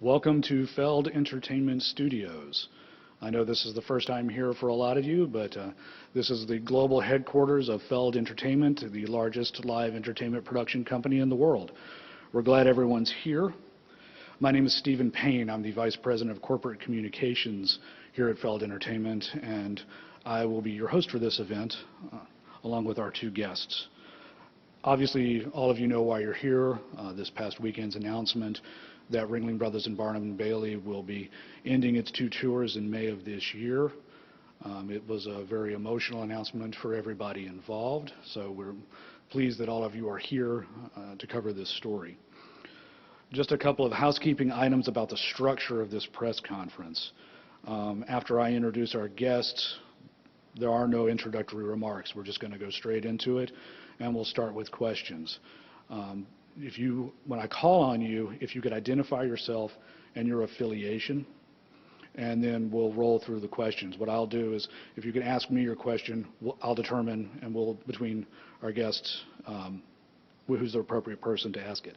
Welcome to Feld Entertainment Studios. I know this is the first time here for a lot of you, but this is the global headquarters of Feld Entertainment, the largest live entertainment production company in the world. We're glad everyone's here. My name is Stephen Payne. I'm the Vice President of Corporate Communications here at Feld Entertainment, and I will be your host for this event, along with our two guests. Obviously, all of you know why you're here. This past weekend's announcement that Ringling Brothers and Barnum and Bailey will be ending its 2 tours in May of this year. It was a very emotional announcement for everybody involved, so we're pleased that all of you are here to cover this story. Just a couple of housekeeping items about the structure of this press conference. After I introduce our guests, there are no introductory remarks. We're just going to go straight into it, and we'll start with questions. When I call on you, if you could identify yourself and your affiliation, and then we'll roll through the questions. What I'll do is, if you can ask me your question, I'll determine, and we'll, between our guests, who's the appropriate person to ask it.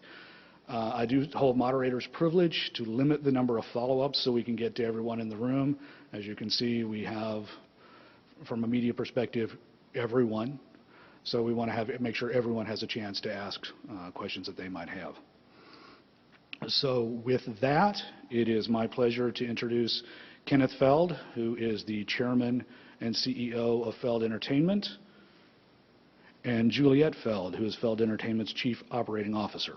I do hold moderator's privilege to limit the number of follow-ups so we can get to everyone in the room. As you can see, we have, from a media perspective, everyone. So we want to make sure everyone has a chance to ask questions that they might have. So with that, it is my pleasure to introduce Kenneth Feld, who is the Chairman and CEO of Feld Entertainment, and Juliet Feld, who is Feld Entertainment's Chief Operating Officer.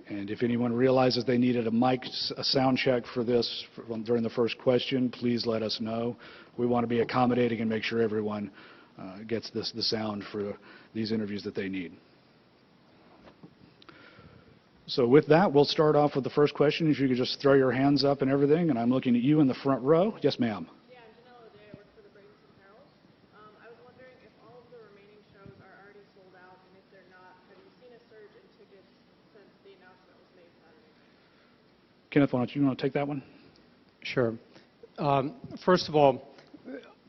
And if anyone realizes they needed a sound check for this during the first question, please let us know. We want to be accommodating and make sure everyone gets the sound for these interviews that they need. So with that, we'll start off with the first question. If you could just throw your hands up and everything, and I'm looking at you in the front row. Yes, ma'am. Kenneth, why don't you want to take that one? Sure. First of all,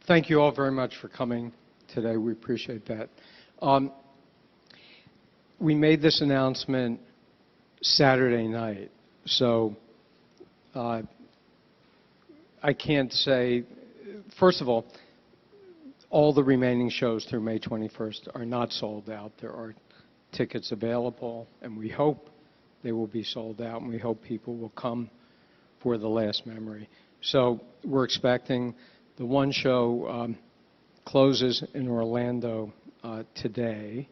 thank you all very much for coming today. We appreciate that. We made this announcement Saturday night, so I can't say, first of all the remaining shows through May 21st are not sold out. There are tickets available, and we hope they will be sold out, and we hope people will come for The Last Memory. So we're expecting the one show closes in Orlando today,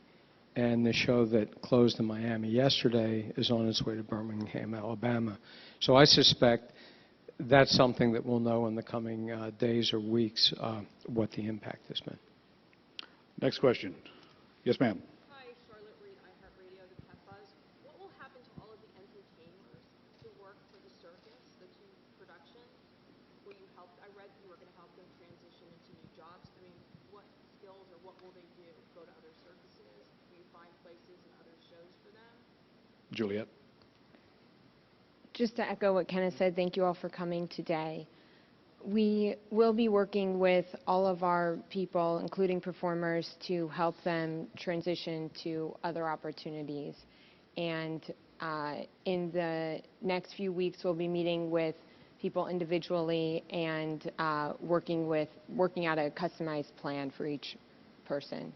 and the show that closed in Miami yesterday is on its way to Birmingham, Alabama. So I suspect that's something that we'll know in the coming days or weeks what the impact has been. Next question. Yes, ma'am. Juliet. Just to echo what Kenneth said, thank you all for coming today. We will be working with all of our people, including performers, to help them transition to other opportunities. And in the next few weeks, we'll be meeting with people individually and working out a customized plan for each person.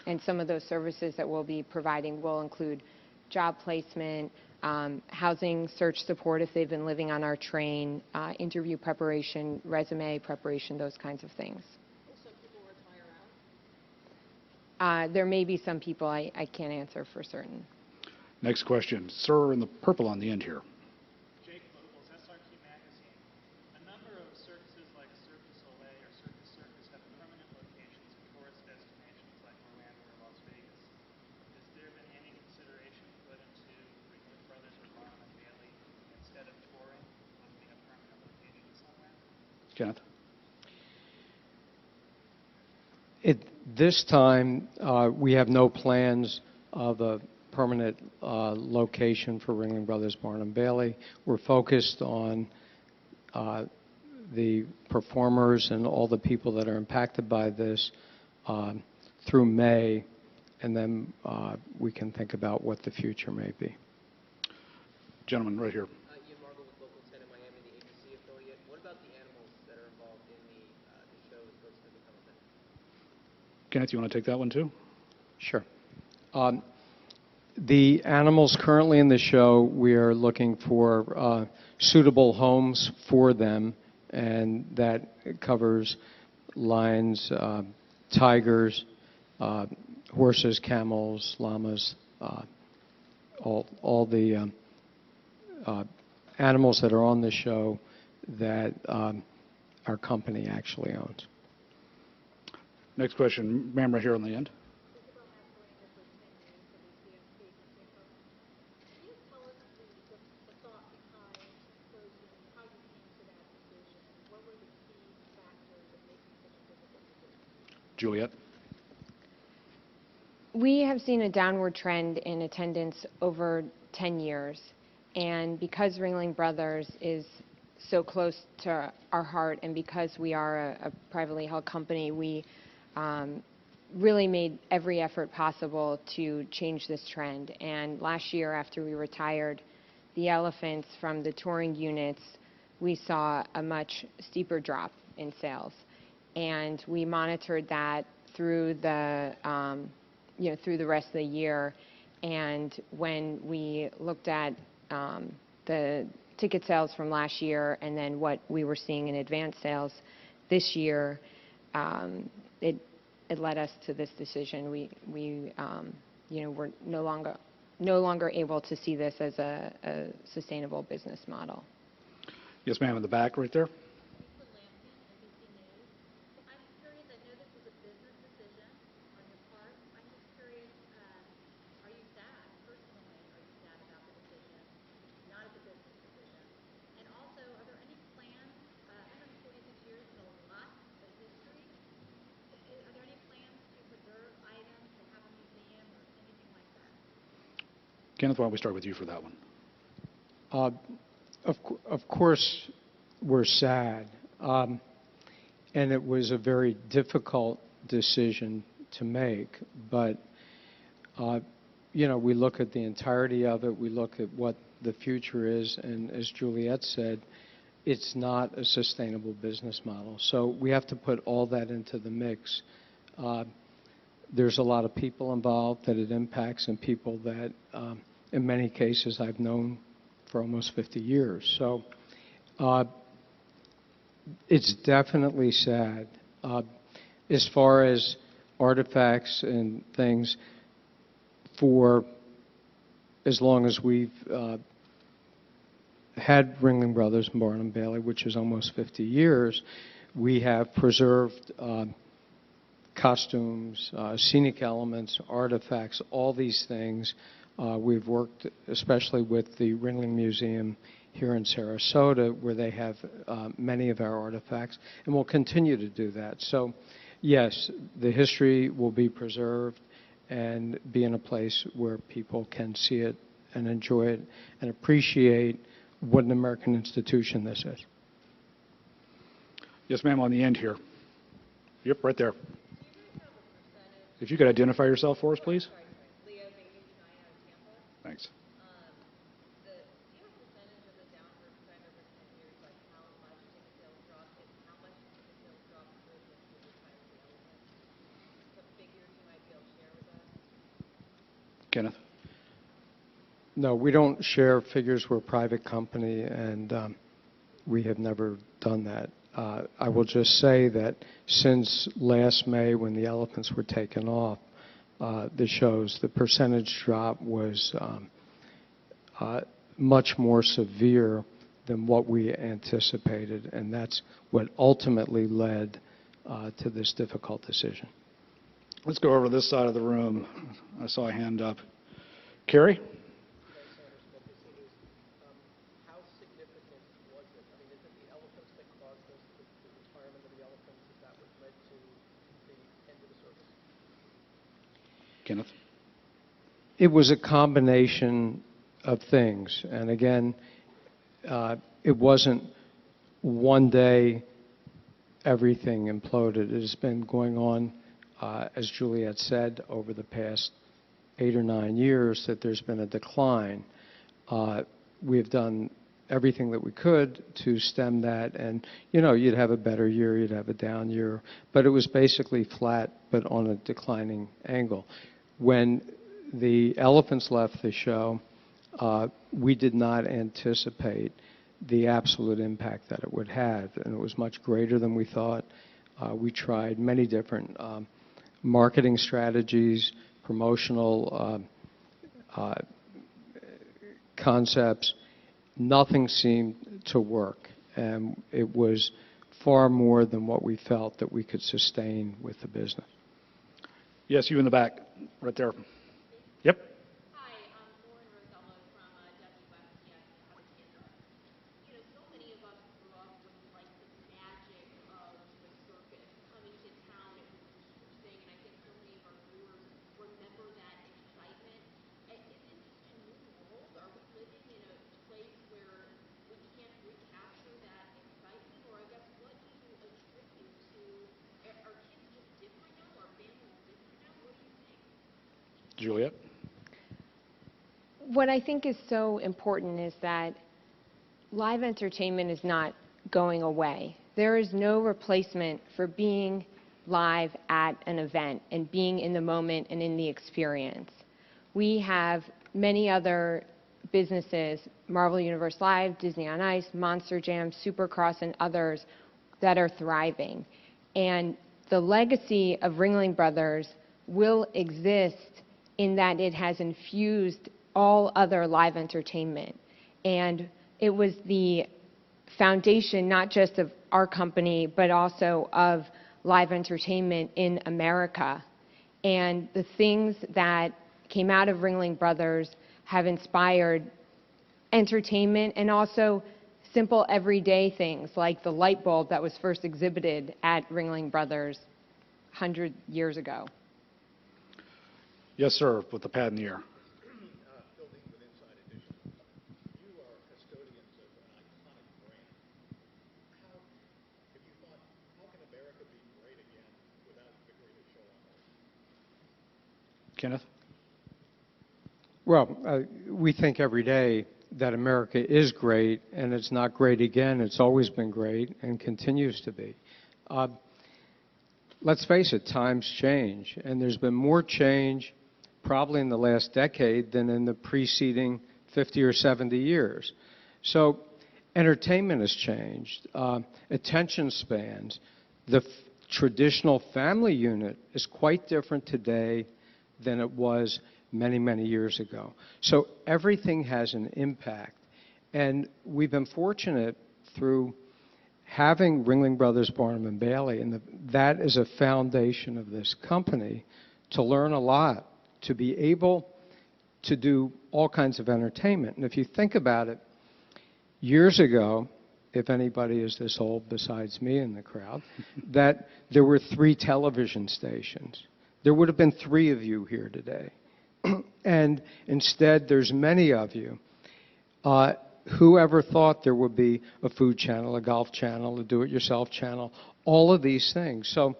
And some of those services that we'll be providing will include job placement, housing search support if they've been living on our train, interview preparation, resume preparation, those kinds of things. Will some people retire out? There may be some people. I can't answer for certain. Next question. Sir in the purple on the end here. Kenneth. At this time, we have no plans of a permanent location for Ringling Brothers Barnum Bailey. We're focused on the performers and all the people that are impacted by this through May, and then we can think about what the future may be. Gentleman, right here. Ian Marble with Local 10 in Miami, the ABC affiliate. What about the animals that are involved in the show as opposed to the content? Kenneth, you want to take that one too? Sure. The animals currently in the show, we are looking for suitable homes for them, and that covers lions, tigers, horses, camels, llamas, all the animals that are on the show that our company actually owns. Next question, ma'am, right here on the end. Juliet. We have seen a downward trend in attendance over 10 years, and because Ringling Brothers is so close to our heart, and because we are a privately held company, we really made every effort possible to change this trend. And last year, after we retired the elephants from the touring units, we saw a much steeper drop in sales. And we monitored that through the through the rest of the year. And when we looked at the ticket sales from last year and then what we were seeing in advance sales this year, it led us to this decision. We're no longer able to see this as a sustainable business model. Yes, ma'am, in the back right there. Kenneth, why don't we start with you for that one? Of course, we're sad, and it was a very difficult decision to make. But we look at the entirety of it. We look at what the future is, and as Juliet said, it's not a sustainable business model. So we have to put all that into the mix. There's a lot of people involved that it impacts, and people that, in many cases, I've known for almost 50 years. So it's definitely sad. As far as artifacts and things, for as long as we've had Ringling Brothers and Barnum Bailey, which is almost 50 years, we have preserved costumes, scenic elements, artifacts, all these things. We've worked especially with the Ringling Museum here in Sarasota, where they have many of our artifacts, and we'll continue to do that. So, yes, the history will be preserved and be in a place where people can see it and enjoy it and appreciate what an American institution this is. Yes, ma'am, on the end here. Yep, right there. If you could identify yourself for us, please. Thanks. Kenneth? No, we don't share figures. We're a private company, and we have never done that. I will just say that since last May, when the elephants were taken off the shows, the percentage drop was much more severe than what we anticipated, and that's what ultimately led to this difficult decision. Let's go over to this side of the room. I saw a hand up. Carrie? How significant was it? I mean, is it the elephants that caused this, the retirement of the elephants? Is that what led to the end of the circus? Kenneth? It was a combination of things. And again, it wasn't one day everything imploded. It has been going on, as Juliet said, over the past 8 or 9 years that there's been a decline. We've done everything that we could to stem that, and you'd have a better year, you'd have a down year, but it was basically flat but on a declining angle. When the elephants left the show, we did not anticipate the absolute impact that it would have, and it was much greater than we thought. We tried many different marketing strategies, promotional concepts. Nothing seemed to work, and it was far more than what we felt that we could sustain with the business. Yes, you in the back, right there. Yep. Hi, I'm Lauren Rosello from WFTX out of Canada. So many of us grew up with like the magic of the circus coming to town. It was a huge thing, and I think so many of our viewers remember that excitement. Is it just a new world? Are we living in a place where we can't recapture that excitement? Or I guess what do you attribute to? Are kids just different now? Are families different now? What do you think? Juliet? What I think is so important is that live entertainment is not going away. There is no replacement for being live at an event and being in the moment and in the experience. We have many other businesses, Marvel Universe Live, Disney on Ice, Monster Jam, Supercross, and others that are thriving. And the legacy of Ringling Brothers will exist in that it has infused all other live entertainment. And it was the foundation not just of our company, but also of live entertainment in America. And the things that came out of Ringling Brothers have inspired entertainment and also simple everyday things like the light bulb that was first exhibited at Ringling Brothers 100 years ago. Yes, sir, with the pad in the air. Building with Inside Edition, you are custodians of an iconic brand. How can America be great again without the greatest show on earth? Kenneth? Well, we think every day that America is great, and it's not great again. It's always been great and continues to be. Let's face it, times change, and there's been more change probably in the last decade than in the preceding 50 or 70 years. So entertainment has changed, attention spans. The traditional family unit is quite different today than it was many, many years ago. So everything has an impact. And we've been fortunate through having Ringling Brothers, Barnum and Bailey, and that is a foundation of this company, to learn a lot, to be able to do all kinds of entertainment. And if you think about it, years ago, if anybody is this old besides me in the crowd, that there were 3 television stations. There would have been 3 of you here today. And instead, there's many of you. Whoever thought there would be a food channel, a golf channel, a do-it-yourself channel, all of these things. So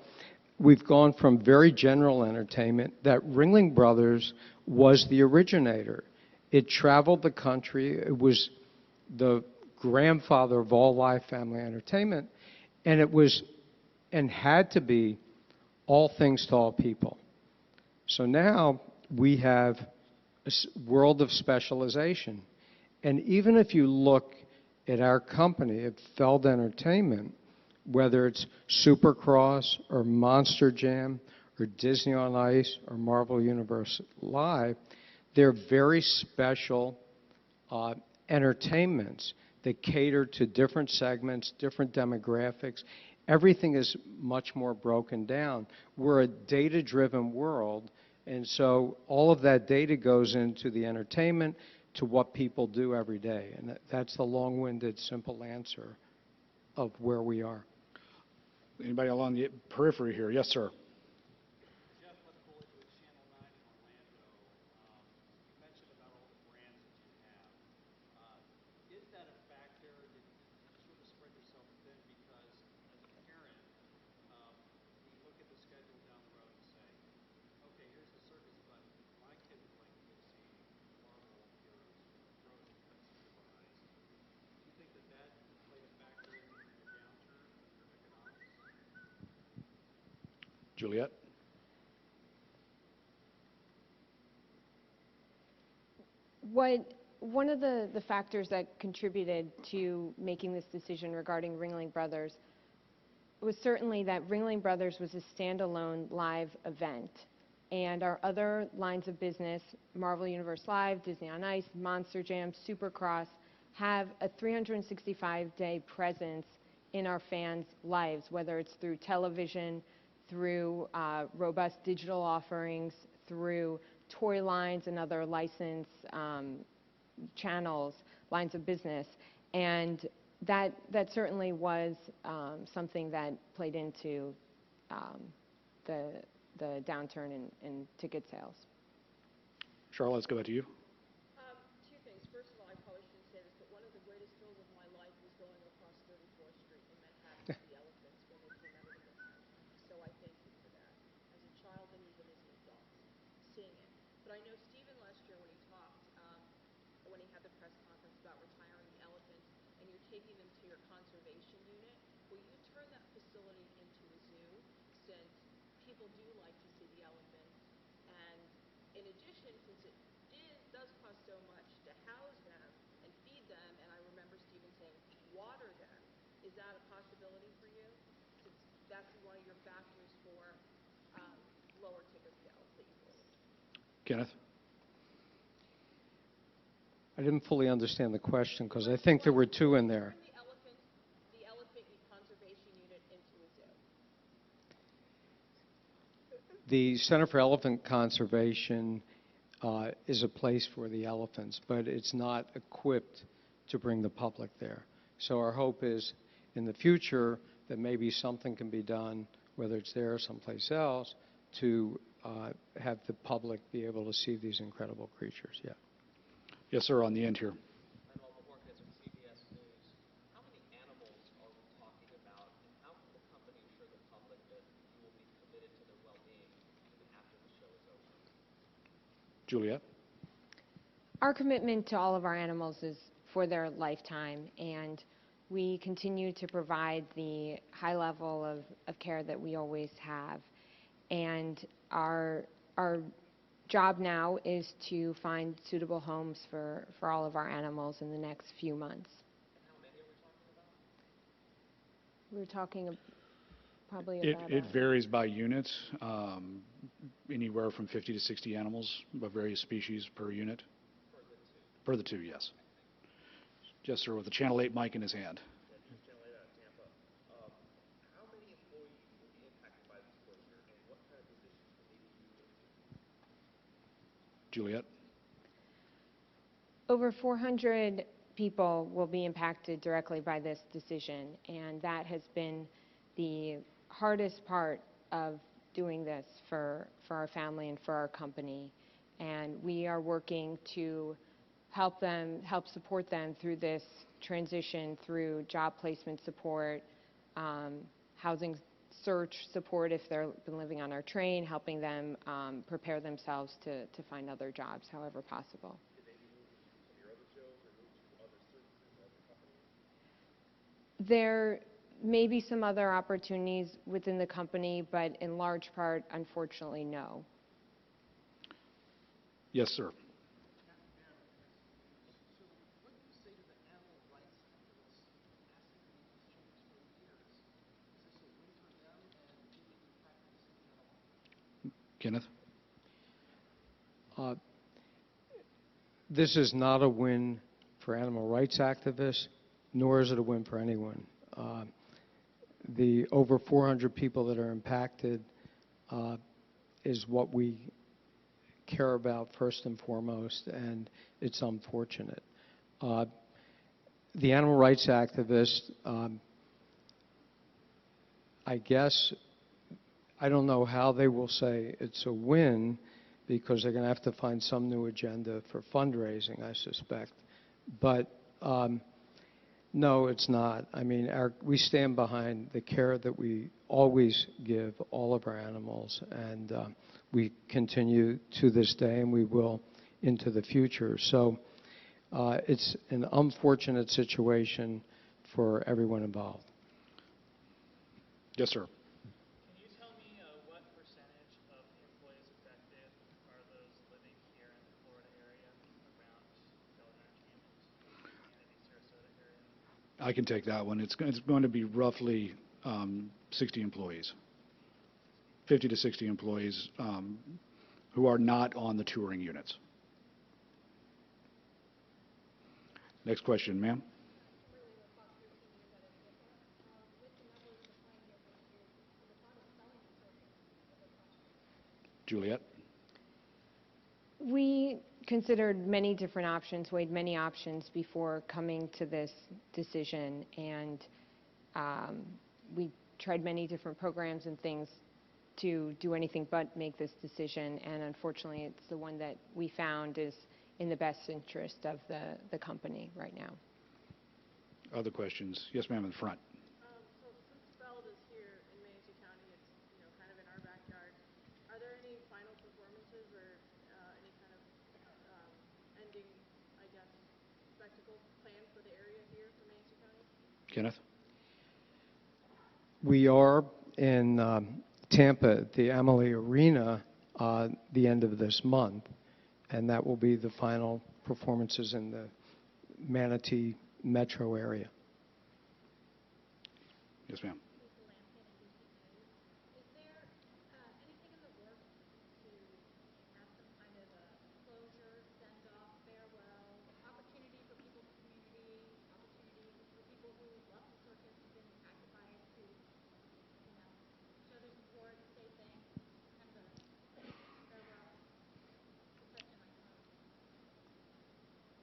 we've gone from very general entertainment that Ringling Brothers was the originator. It traveled the country. It was the grandfather of all live family entertainment, and it was and had to be all things to all people. So now we have a world of specialization. And even if you look at our company, at Feld Entertainment, whether it's Supercross or Monster Jam or Disney on Ice or Marvel Universe Live, they're very special entertainments that cater to different segments, different demographics. Everything is much more broken down. We're a data-driven world, and so all of that data goes into the entertainment, to what people do every day. And that's the long-winded, simple answer of where we are. Anybody along the periphery here? Yes, sir. Jeff Lefkowitz with Channel 9 in Orlando. Juliet? One of the factors that contributed to making this decision regarding Ringling Brothers was certainly that Ringling Brothers was a standalone live event. And our other lines of business, Marvel Universe Live, Disney on Ice, Monster Jam, Supercross, have a 365-day presence in our fans' lives, whether it's through television, through robust digital offerings, through toy lines and other license channels, lines of business. And that certainly was something that played into the downturn in ticket sales. Charlotte, let's go back to you. Two things. First of all, I probably shouldn't say this, but one of the greatest thrills of my life was going across 34th Street in Manhattan with the elephants when they came out of the mist. So I thank you for that, as a child and even as an adult, seeing it. But I know Stephen last year when he talked, when he had the press conference about retiring the elephants, and you're taking them to your conservation unit, will you turn that facility into a zoo, since people do like to see the elephants? And in addition, since it does cost so much to house them and feed them, and I remember Stephen saying water them, is that a possibility for you? Since that's one of your factors for lower ticket sales that you believe. Kenneth? I didn't fully understand the question because I think there were two in there. Turn the elephant conservation unit into a zoo. The Center for Elephant Conservation is a place for the elephants, but it's not equipped to bring the public there. So our hope is in the future that maybe something can be done, whether it's there or someplace else, to have the public be able to see these incredible creatures. Yeah. Yes, sir, on the end here. I'm Alma Marquez with CBS News. How many animals are we talking about, and how can the company assure the public that you will be committed to their well-being even after the show is over? Juliet? Our commitment to all of our animals is for their lifetime, and we continue to provide the high level of care that we always have. And our job now is to find suitable homes for all of our animals in the next few months. And how many are we talking about? We're talking probably It about varies by unit, anywhere from 50 to 60 animals of various species per unit. Per the two, yes. Yes, sir, with the Channel 8 mic in his hand. Channel 8 out of Tampa. How many employees will be impacted by this closure, and what kind of positions will need to be moved? Juliet? over 400 people will be impacted directly by this decision, and that has been the hardest part of doing this for our family and for our company. And we are working to help support them through this transition, through job placement support, housing search support if they've been living on our train, helping them prepare themselves to find other jobs however possible. There may be some other opportunities within the company, but in large part, unfortunately, no. Yes, sir. Kenneth? This is not a win for animal rights activists, nor is it a win for anyone. The over 400 people that are impacted is what we care about first and foremost, and it's unfortunate. The animal rights activists, I guess, I don't know how they will say it's a win, because they're going to have to find some new agenda for fundraising, I suspect. But no, it's not. I mean, we stand behind the care that we always give all of our animals, and we continue to this day, and we will into the future. So it's an unfortunate situation for everyone involved. Yes, sir. Can you tell me what I can take that one. It's going to be roughly 60 employees, 50 to 60 employees who are not on the touring units. Next question, ma'am. Juliet? We considered many different options, weighed many options before coming to this decision, and we tried many different programs and things to do anything but make this decision, and unfortunately it's the one that we found is in the best interest of the company right now. Other questions? Yes, ma'am, in the front. So since Feld is here in Manatee County, it's, kind of in our backyard, are there any final performances or any kind of ending, I guess, spectacle planned for the area here for Manatee County? Kenneth? We are in Tampa at the Amalie Arena the end of this month, and that will be the final performances in the Manatee metro area. Yes, ma'am. Is there anything in the works to have some kind of a closure, send-off, farewell, opportunity for people in the community, opportunity for people who love the circus, have been impacted by it to, show their support, say thanks, kind of a farewell to such an icon?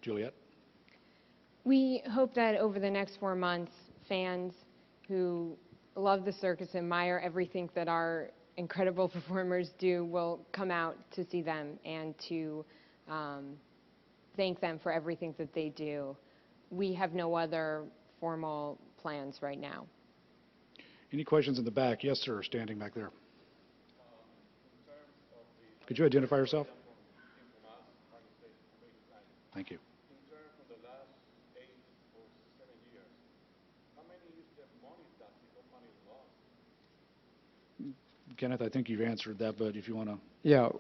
Juliet? We hope that over the next 4 months, fans who love the circus, admire everything that our incredible performers do, will come out to see them and to thank them for everything that they do. We have no other formal plans right now. Any questions in the back? Yes, sir, standing back there. Could you identify yourself? Thank you. In terms of the last 8 or 7 years, how many is the money that the company lost? Kenneth, I think you've answered that, but if you want to. Yeah,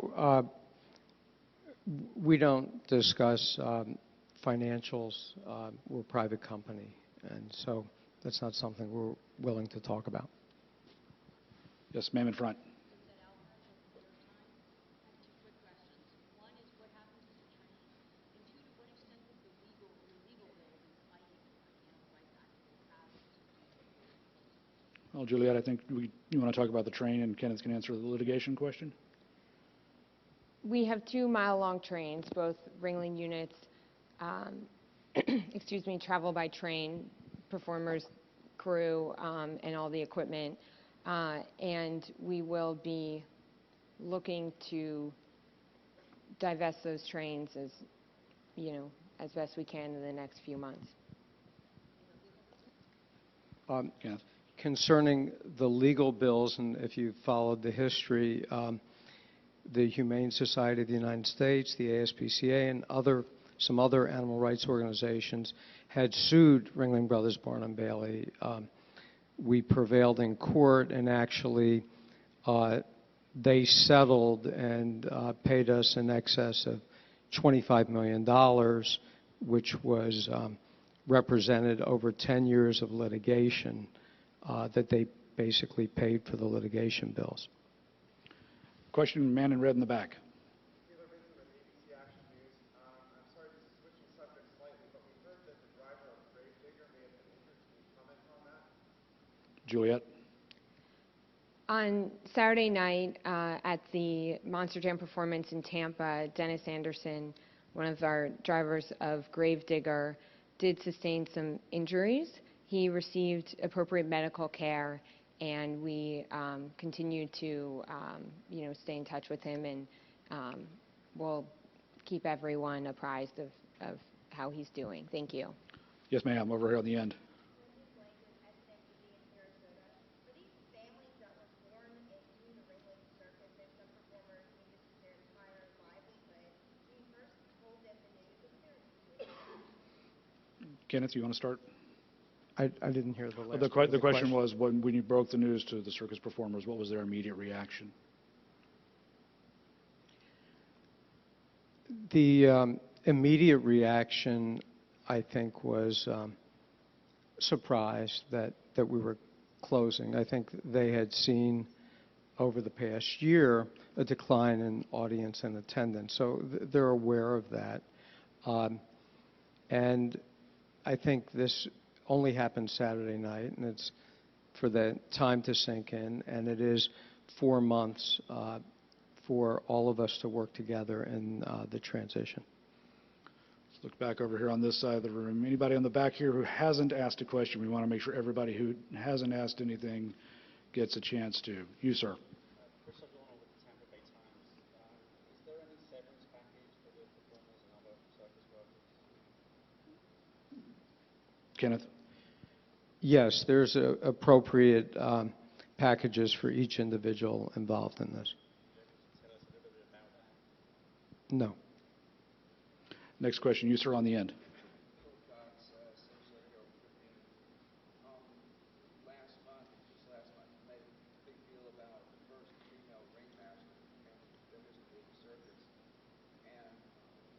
we don't discuss financials. We're a private company, and so that's not something we're willing to talk about. Yes, ma'am, in front. Well, Juliet, I think you want to talk about the train, and Kenneth can answer the litigation question. We have 2-mile-long trains, both Ringling units, travel by train, performers, crew, and all the equipment. And we will be looking to divest those trains as best we can in the next few months. Kenneth? Concerning the legal bills, and if you've followed the history, the Humane Society of the United States, the ASPCA, and some other animal rights organizations had sued Ringling Brothers, Barnum Bailey. We prevailed in court, and actually they settled and paid us in excess of $25 million, which was represented over 10 years of litigation that they basically paid for the litigation bills. Question, man in red in the back. Taylor Vincent with ABC Action News. I'm sorry, this is switching subjects slightly, but we heard that the driver of Gravedigger may have been injured. Can you comment on that? Juliet? On Saturday night at the Monster Jam performance in Tampa, Dennis Anderson, one of our drivers of Gravedigger, did sustain some injuries. He received appropriate medical care, and we continue to stay in touch with him, and we'll keep everyone apprised of how he's doing. Thank you. Yes, ma'am, over here on the end. Kenneth, you want to start? I didn't hear the last The part of question was, when you broke the news to the circus performers, what was their immediate reaction? The immediate reaction, I think, was surprised that we were closing. I think they had seen over the past year a decline in audience and attendance, so they're aware of that. And I think this only happened Saturday night, and it's for the time to sink in, and it is 4 months for all of us to work together in the transition. Let's look back over here on this side of the room. Anybody on the back here who hasn't asked a question? We want to make sure everybody who hasn't asked anything gets a chance to. You, sir. Chris O'Donnell with the Tampa Bay Times. Is there any severance package for the performers and other circus workers? Kenneth? Yes, there's appropriate packages for each individual involved in this. Tell us a little bit about that. No. Next question. You, sir, on the end. Last month, you made a big deal about the first female ringmaster in the history of the circus. And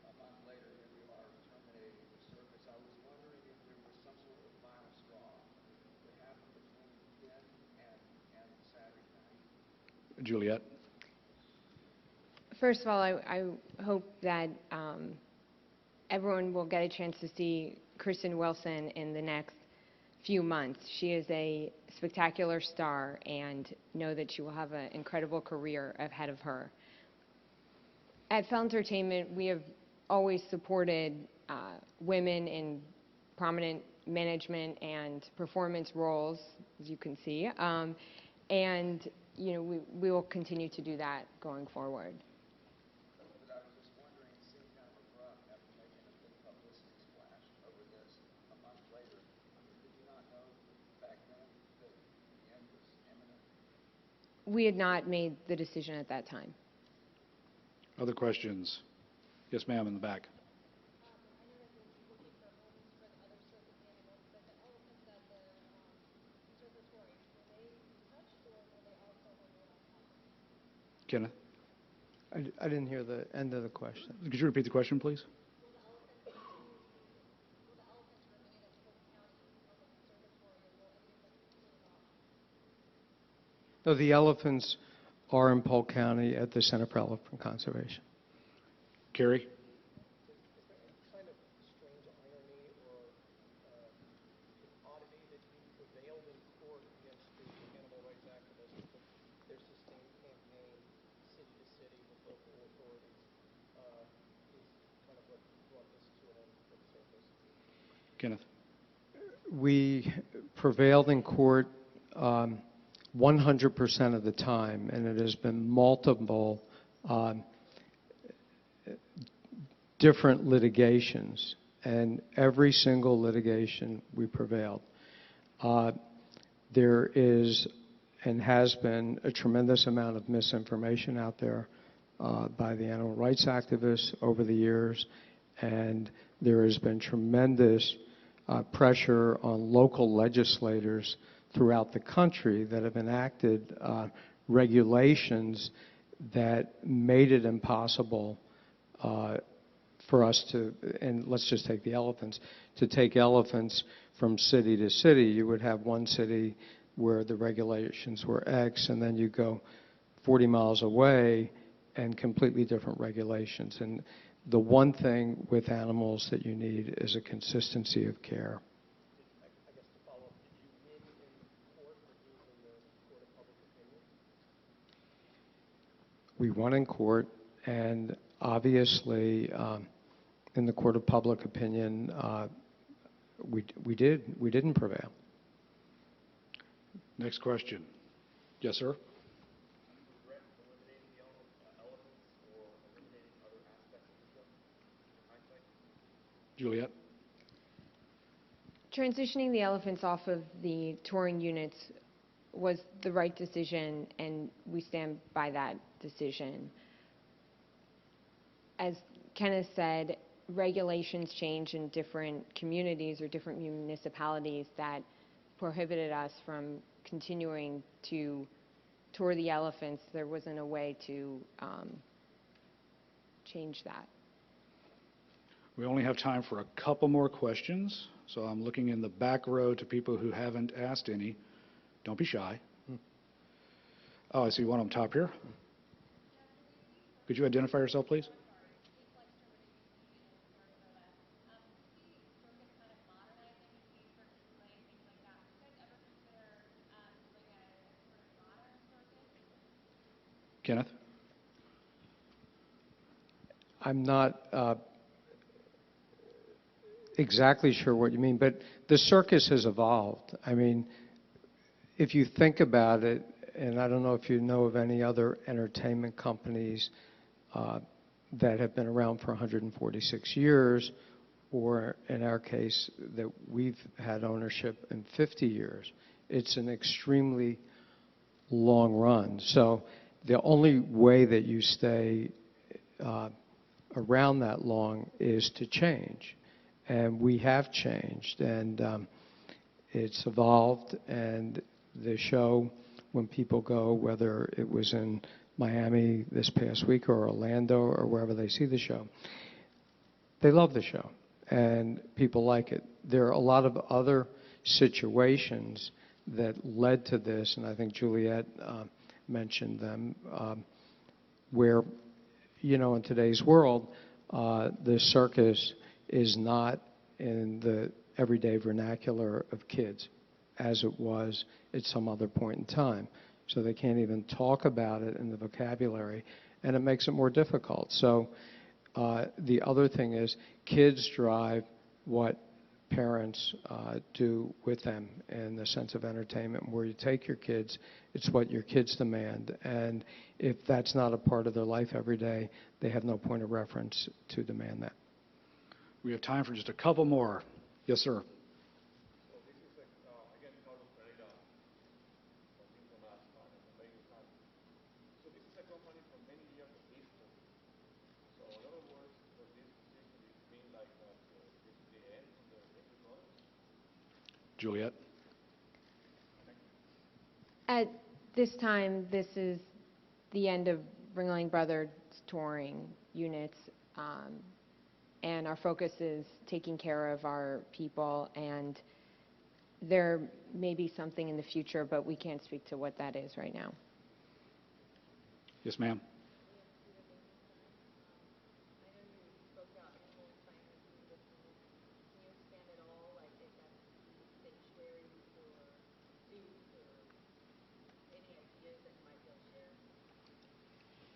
a month later, here we are terminating the circus. I was wondering if there was some sort of final straw that happened between then and Saturday night. Juliet? First of all, I hope that everyone will get a chance to see Kristen Wilson in the next few months. She is a spectacular star, and know that she will have an incredible career ahead of her. At Fell Entertainment, we have always supported women in prominent management and performance roles, as you can see, and we will continue to do that going forward. But I was just wondering, it seemed kind of abrupt after making a big publicity splash over this a month later. Did you not know back then that the end was imminent? We had not made the decision at that time. Other questions? Yes, ma'am, in the back. Kenneth? I didn't hear the end of the question. Could you repeat the question, please? No, the elephants are in Polk County at the Center for Elephant Conservation. Carrie? Is there any kind of strange irony or oddity that you prevailed in court against the animal rights activists, but their sustained campaign, city to city with local authorities, is kind of what brought this to an end for the circus? Kenneth? We prevailed in court 100% of the time, and it has been multiple different litigations, and every single litigation we prevailed. There is and has been a tremendous amount of misinformation out there by the animal rights activists over the years, and there has been tremendous pressure on local legislators throughout the country that have enacted regulations that made it impossible for us to, and let's just take the elephants, to take elephants from city to city. You would have one city where the regulations were X, and then you go 40 miles away and completely different regulations. And the one thing with animals that you need is a consistency of care. I guess to follow up, did you win in court or lose in the court of public opinion? We won in court, and obviously, in the court of public opinion, we didn't prevail. Next question. Yes, sir? Regret eliminating the elephants or eliminating other aspects of the show? In hindsight? Juliet? Transitioning the elephants off of the touring units was the right decision, and we stand by that decision. As Kenneth said, regulations change in different communities or different municipalities that prohibited us from continuing to tour the elephants. There wasn't a way to change that. We only have time for a couple more questions, so I'm looking in the back row to people who haven't asked any. Don't be shy. Oh, I see one on top here. Could you identify yourself, please? Kenneth? I'm not exactly sure what you mean, but the circus has evolved. I mean, if you think about it, and I don't know if you know of any other entertainment companies that have been around for 146 years, or in our case, that we've had ownership in 50 years. It's an extremely long run. So the only way that you stay around that long is to change. And we have changed, and it's evolved, and the show, when people go, whether it was in Miami this past week or Orlando or wherever they see the show, they love the show, and people like it. There are a lot of other situations that led to this, and I think Juliet mentioned them, where, you know, in today's world, the circus is not in the everyday vernacular of kids as it was at some other point in time. So they can't even talk about it in the vocabulary, and it makes it more difficult. So the other thing is kids drive what parents do with them in the sense of entertainment. Where you take your kids, it's what your kids demand. And if that's not a part of their life every day, they have no point of reference to demand that. We have time for just a couple more. Yes, sir. So this is again Carlos Pereira from Nicolas and Bailey Sun. So this is a company from many years of history. So in other words, does this history mean like that this is the end of the Ringling Brothers? Juliet? At this time, this is the end of Ringling Brothers touring units, and our focus is taking care of our people, and there may be something in the future, but we can't speak to what that is right now. Yes, ma'am.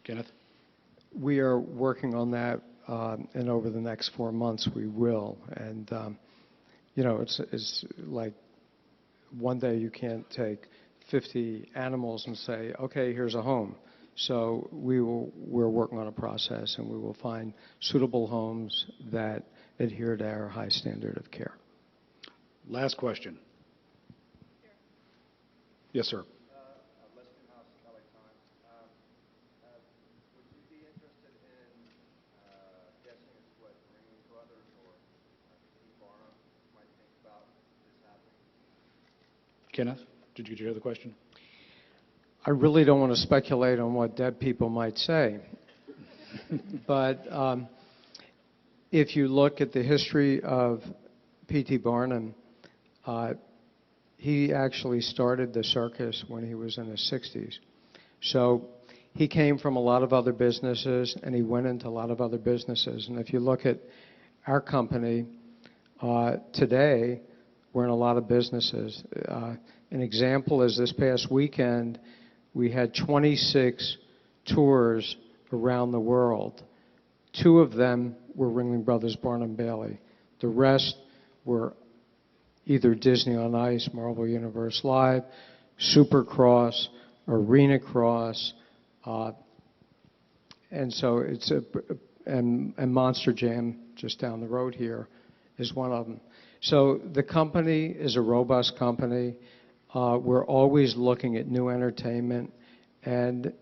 Kenneth? We are working on that, and over the next 4 months we will. And, you know, it's like one day you can't take 50 animals and say, okay, here's a home. So we're working on a process, and we will find suitable homes that adhere to our high standard of care. Last question. Yes, sir. Westinghouse, LA Times. Would you be interested in guessing as to what Ringling Brothers or P. Barnum might think about this happening? Kenneth, did you hear the question? I really don't want to speculate on what dead people might say. But if you look at the history of P.T. Barnum, he actually started the circus when he was in his 60s. So he came from a lot of other businesses, and he went into a lot of other businesses. And if you look at our company, today, we're in a lot of businesses. An example is this past weekend, we had 26 tours around the world. 2 of them were Ringling Brothers Barnum Bailey. The rest were either Disney on Ice, Marvel Universe Live, Supercross, Arena Cross, and so it's and Monster Jam just down the road here is one of them. So the company is a robust company. We're always looking at new entertainment, and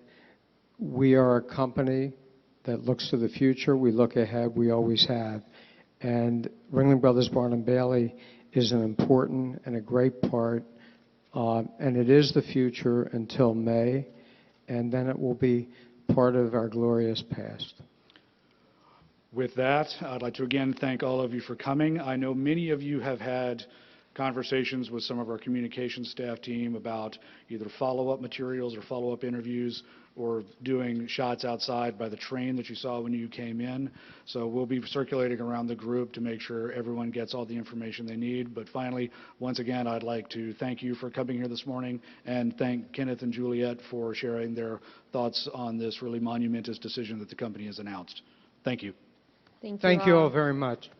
we are a company that looks to the future. We look ahead. We always have. And Ringling Brothers Barnum Bailey is an important and a great part, and it is the future until May, and then it will be part of our glorious past. With that, I'd like to again thank all of you for coming. I know many of you have had conversations with some of our communications staff team about either follow-up materials or follow-up interviews or doing shots outside by the train that you saw when you came in. So we'll be circulating around the group to make sure everyone gets all the information they need. But finally, once again, I'd like to thank you for coming here this morning and thank Kenneth and Juliet for sharing their thoughts on this really monumentous decision that the company has announced. Thank you. Thank you all very much.